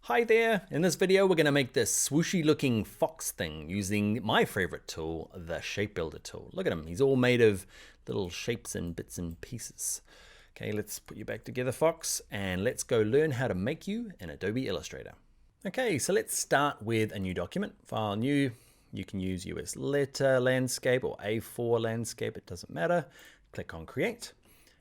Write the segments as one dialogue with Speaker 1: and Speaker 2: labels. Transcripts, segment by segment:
Speaker 1: Hi there! In this video we're going to make this swooshy looking fox thing using my favorite tool, the Shape Builder tool. Look at him, he's all made of little shapes and bits and pieces. Okay, let's put you back together, Fox, and let's go learn how to make you in Adobe Illustrator. Okay, so let's start with a new document. File new, you can use US letter landscape or A4 landscape, it doesn't matter. Click on create,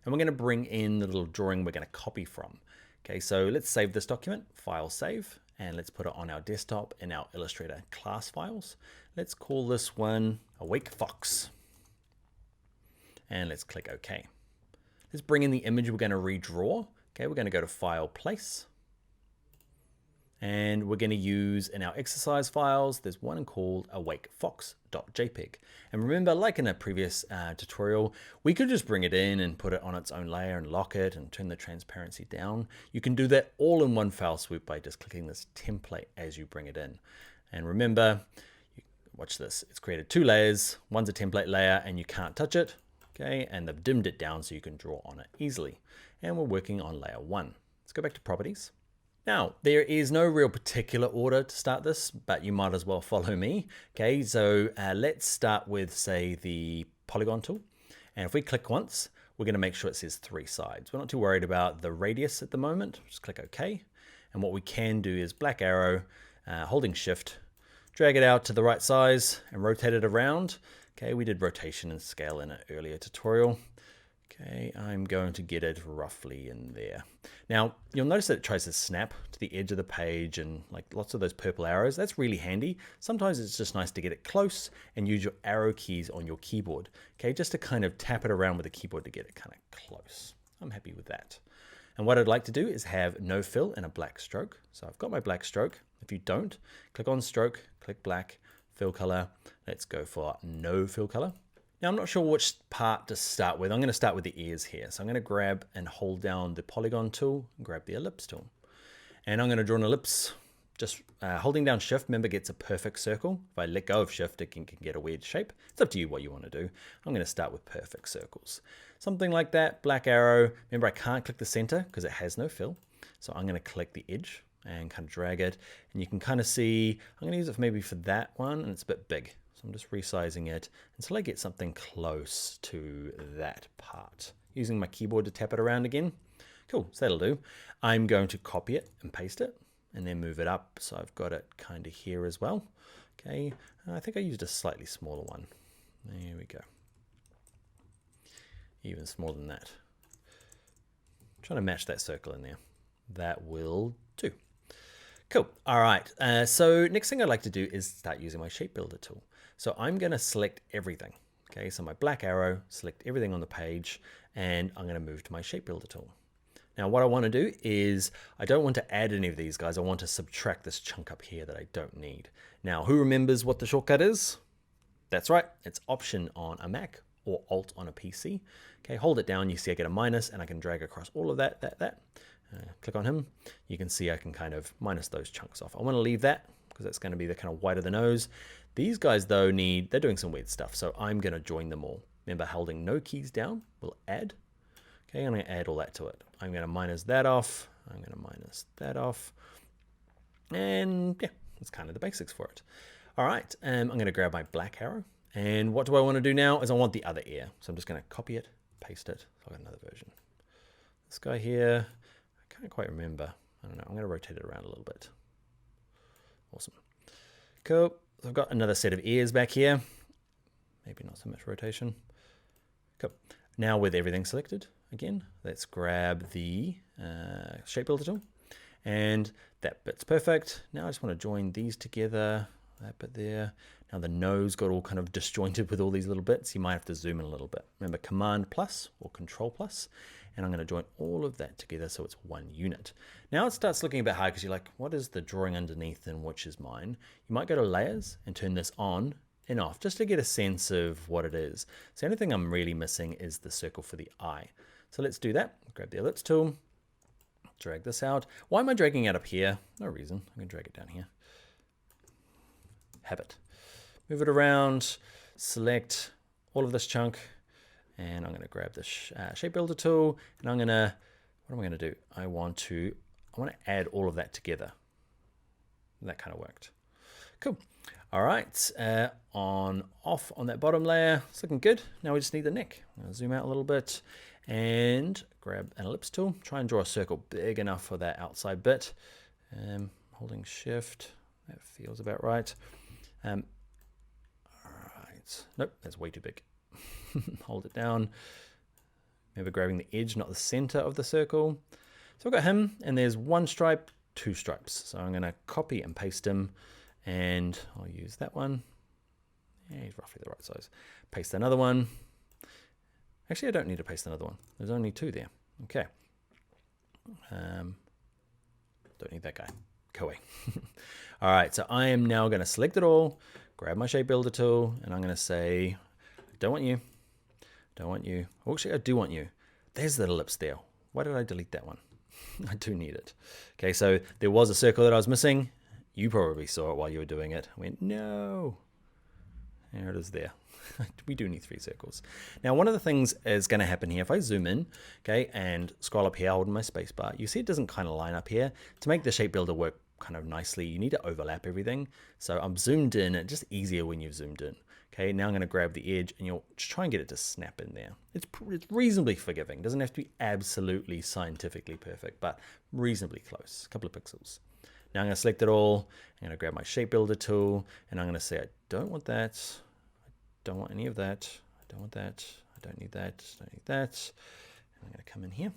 Speaker 1: and we're going to bring in the little drawing we're going to copy from. Okay, so let's save this document, file save, and let's put it on our desktop in our Illustrator class files. Let's call this one Awake Fox. And let's click OK. Let's bring in the image we're going to redraw. Okay, we're going to go to File, Place. And we're going to use in our exercise files, there's one called awakefox.jpg. And remember, like in a previous tutorial, we could just bring it in and put it on its own layer and lock it and turn the transparency down. You can do that all in one fell swoop by just clicking this template as you bring it in. And remember, watch this, it's created two layers. One's a template layer and you can't touch it. Okay, and they've dimmed it down so you can draw on it easily. And we're working on layer one. Let's go back to properties. Now, there is no real particular order to start this, but you might as well follow me. Okay, so let's start with, say, the polygon tool. And if we click once, we're going to make sure it says 3 sides. We're not too worried about the radius at the moment. Just click OK. And what we can do is black arrow, holding shift, drag it out to the right size and rotate it around. Okay, we did rotation and scale in an earlier tutorial. Okay, I'm going to get it roughly in there. Now, you'll notice that it tries to snap to the edge of the page and like lots of those purple arrows. That's really handy. Sometimes it's just nice to get it close and use your arrow keys on your keyboard. Okay, just to kind of tap it around with the keyboard to get it kind of close. I'm happy with that. And what I'd like to do is have no fill and a black stroke. So I've got my black stroke. If you don't, click on stroke, click black, fill color. Let's go for no fill color. Now, I'm not sure which part to start with. I'm going to start with the ears here. So I'm going to grab and hold down the polygon tool and grab the ellipse tool. And I'm going to draw an ellipse. Just holding down shift, remember, gets a perfect circle. If I let go of shift, it can get a weird shape. It's up to you what you want to do. I'm going to start with perfect circles. Something like that, black arrow. Remember, I can't click the center because it has no fill. So I'm going to click the edge and kind of drag it. And you can kind of see, I'm going to use it maybe for that one, and it's a bit big. So I'm just resizing it until I get something close to that part. Using my keyboard to tap it around again. Cool, so that'll do. I'm going to copy it and paste it and then move it up. So I've got it kind of here as well. Okay, I think I used a slightly smaller one. There we go. Even smaller than that. I'm trying to match that circle in there. That will do. Cool. All right. So next thing I'd like to do is start using my Shape Builder tool. So I'm going to select everything. Okay. So my black arrow, select everything on the page, and I'm going to move to my Shape Builder tool. Now what I want to do is I don't want to add any of these guys. I want to subtract this chunk up here that I don't need. Now, who remembers what the shortcut is? That's right. It's Option on a Mac or Alt on a PC. Okay. Hold it down. You see I get a minus and I can drag across all of that. Click on him, you can see I can kind of minus those chunks off. I want to leave that because that's going to be the kind of white of the nose. These guys though they're doing some weird stuff, so I'm going to join them all. Remember, holding no keys down will add. Okay, I'm going to add all that to it. I'm going to minus that off. I'm going to minus that off. And yeah, that's kind of the basics for it. All right, I'm going to grab my black arrow. And what do I want to do now is I want the other ear. So I'm just going to copy it, paste it. So I've got another version. This guy here. Can't quite remember. I don't know. I'm going to rotate it around a little bit. Awesome. Cool. So I've got another set of ears back here. Maybe not so much rotation. Cool. Now with everything selected, again, let's grab the Shape Builder tool. And that bit's perfect. Now I just want to join these together. That bit there. Now the nose got all kind of disjointed with all these little bits. You might have to zoom in a little bit. Remember, Command plus or Control plus. And I'm going to join all of that together so it's one unit. Now it starts looking a bit hard because you're like, what is the drawing underneath and which is mine? You might go to layers and turn this on and off just to get a sense of what it is. So the only thing I'm really missing is the circle for the eye. So let's do that. Grab the ellipse tool, drag this out. Why am I dragging it up here? No reason. I'm going to drag it down here. Have it. Move it around, select all of this chunk. And I'm going to grab this Shape Builder tool, and I'm going to, what am I going to do? I want to add all of that together. That kind of worked. Cool. All right, off on that bottom layer. It's looking good. Now we just need the neck. I'll zoom out a little bit and grab an ellipse tool. Try and draw a circle big enough for that outside bit. Holding shift, that feels about right. All right, nope, that's way too big. Hold it down. Remember grabbing the edge, not the center of the circle. So I've got him, and there's one stripe, two stripes. So I'm gonna copy and paste him, and I'll use that one. Yeah, he's roughly the right size. Paste another one. Actually, I don't need to paste another one. There's only two there. Okay. Don't need that guy. Go away. All right, so I am now going to select it all, grab my shape builder tool, and I'm going to say, don't want you, don't want you. Oh, actually, I do want you. There's the ellipse there. Why did I delete that one? I do need it. Okay, so there was a circle that I was missing. You probably saw it while you were doing it. I went, no. There it is there. We do need 3 circles. Now, one of the things is going to happen here, if I zoom in, okay, and scroll up here, holding my space bar, you see it doesn't kind of line up here. To make the shape builder work kind of nicely, you need to overlap everything. So I'm zoomed in, and it's just easier when you've zoomed in. Okay, now I'm going to grab the edge, and you'll just try and get it to snap in there. It's reasonably forgiving. It doesn't have to be absolutely scientifically perfect, but reasonably close, a couple of pixels. Now I'm going to select it all. I'm going to grab my shape builder tool, and I'm going to say, I don't want that. I don't want any of that. I don't want that. I don't need that. I don't need that. And I'm going to come in here.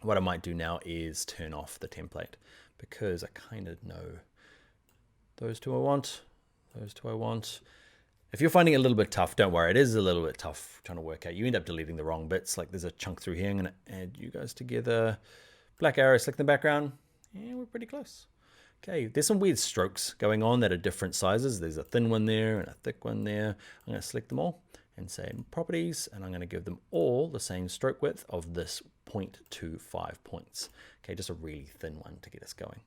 Speaker 1: What I might do now is turn off the template because I kind of know those two I want. Those two I want. If you're finding it a little bit tough, don't worry. It is a little bit tough trying to work out. You end up deleting the wrong bits. Like there's a chunk through here. I'm going to add you guys together. Black arrow, select the background. Yeah, we're pretty close. Okay, there's some weird strokes going on that are different sizes. There's a thin one there and a thick one there. I'm going to select them all and say properties, and I'm going to give them all the same stroke width of this 0.25 points. Okay, just a really thin one to get us going.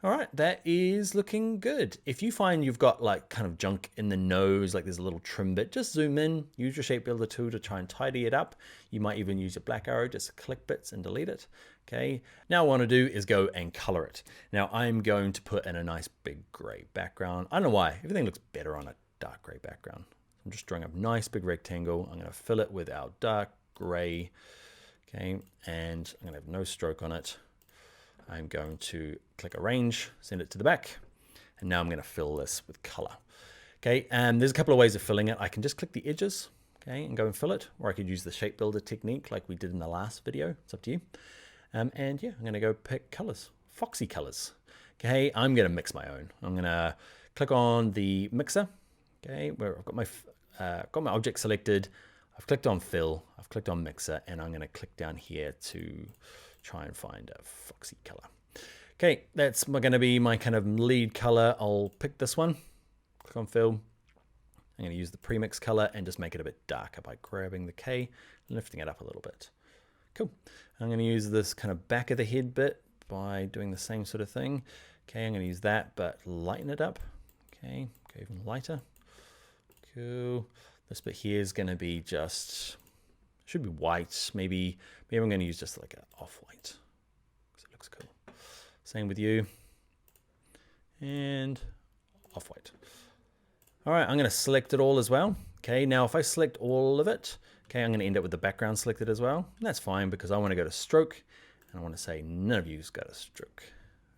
Speaker 1: All right, that is looking good. If you find you've got like kind of junk in the nose, like there's a little trim bit, just zoom in, use your shape builder tool to try and tidy it up. You might even use your black arrow, just click bits and delete it. Okay, now what I want to do is go and color it. Now I'm going to put in a nice big gray background. I don't know why, everything looks better on a dark gray background. I'm just drawing a nice big rectangle. I'm going to fill it with our dark gray. Okay, and I'm going to have no stroke on it. I'm going to click arrange, send it to the back, and now I'm going to fill this with color. Okay, and there's a couple of ways of filling it. I can just click the edges, okay, and go and fill it, or I could use the shape builder technique like we did in the last video. It's up to you. And yeah, I'm going to go pick colors, foxy colors. Okay, I'm going to mix my own. I'm going to click on the mixer. Okay, where I've got my object selected. I've clicked on fill. I've clicked on mixer, and I'm going to click down here to try and find a foxy color. Okay, that's going to be my kind of lead color. I'll pick this one, click on fill. I'm going to use the premix color and just make it a bit darker by grabbing the K, lifting it up a little bit. Cool. I'm going to use this kind of back of the head bit by doing the same sort of thing. Okay, I'm going to use that, but lighten it up. Okay, go even lighter. Cool. This bit here is going to be just, should be white. Maybe I'm going to use just like an off-white because it looks cool. Same with you. And off-white. All right, I'm going to select it all as well. Okay, now if I select all of it, okay, I'm going to end up with the background selected as well. And that's fine because I want to go to stroke and I want to say none of you's got a stroke.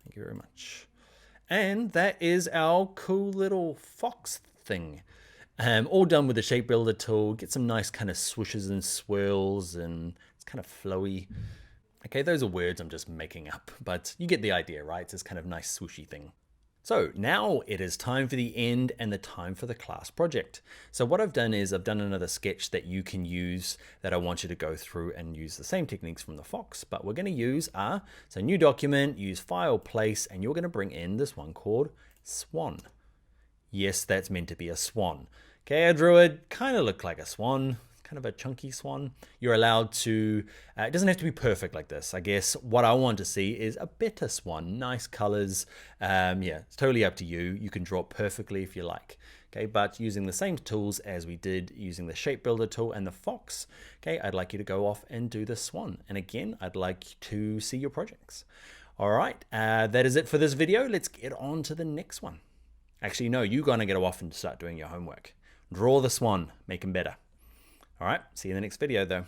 Speaker 1: Thank you very much. And that is our cool little fox thing. All done with the shape builder tool. Get some nice kind of swooshes and swirls, and it's kind of flowy. Okay, those are words I'm just making up, but you get the idea, right? It's this kind of nice swooshy thing. So now it is time for the end and the time for the class project. So what I've done is I've done another sketch that you can use that I want you to go through and use the same techniques from the fox, but we're going to use so new document, use file, place, and you're going to bring in this one called swan. Yes, that's meant to be a swan. Okay, I drew it, kind of looked like a swan, kind of a chunky swan. You're allowed to, it doesn't have to be perfect like this. I guess what I want to see is a better swan, nice colors. Yeah, it's totally up to you. You can draw it perfectly if you like. Okay, but using the same tools as we did using the shape builder tool and the fox, okay, I'd like you to go off and do the swan. And again, I'd like to see your projects. All right, that is it for this video. Let's get on to the next one. Actually, no, you're gonna get off and start doing your homework. Draw the swan, make him better. All right, see you in the next video though.